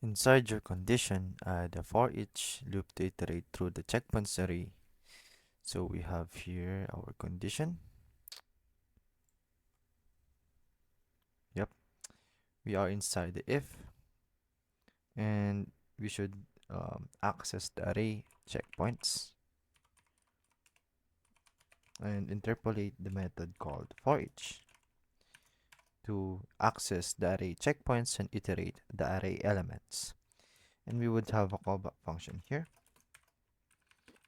Inside your condition, add a for each loop to iterate through the checkpoints array. So we have here our condition. Yep, we are inside the if, and we should access the array checkpoints and interpolate the method called for each to access the array checkpoints and iterate the array elements. And we would have a callback function here.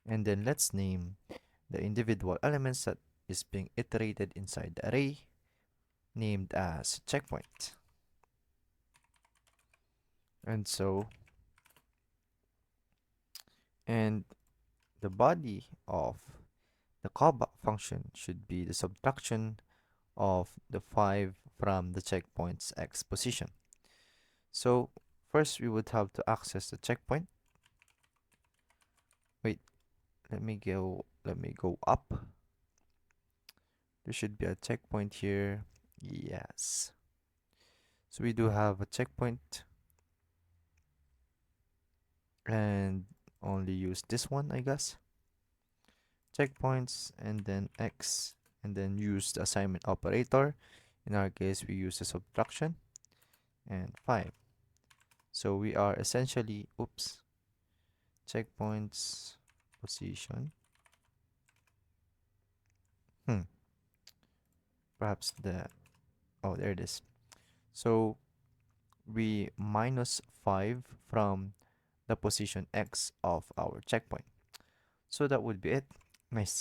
And then let's name the individual elements that is being iterated inside the array, named as checkpoint. And so, and the body of the callback function should be the subtraction of the 5 from the checkpoint's x position. So first we would have to access the checkpoint. Wait, let me go up. There should be a checkpoint here. Yes. So we do have a checkpoint and only use this one, I guess. Checkpoints and then x and then use the assignment operator. In our case, we use the subtraction and 5. So we are essentially, oops, checkpoints position. Perhaps oh, there it is. So we minus 5 from the position x of our checkpoint. So that would be it. Nice.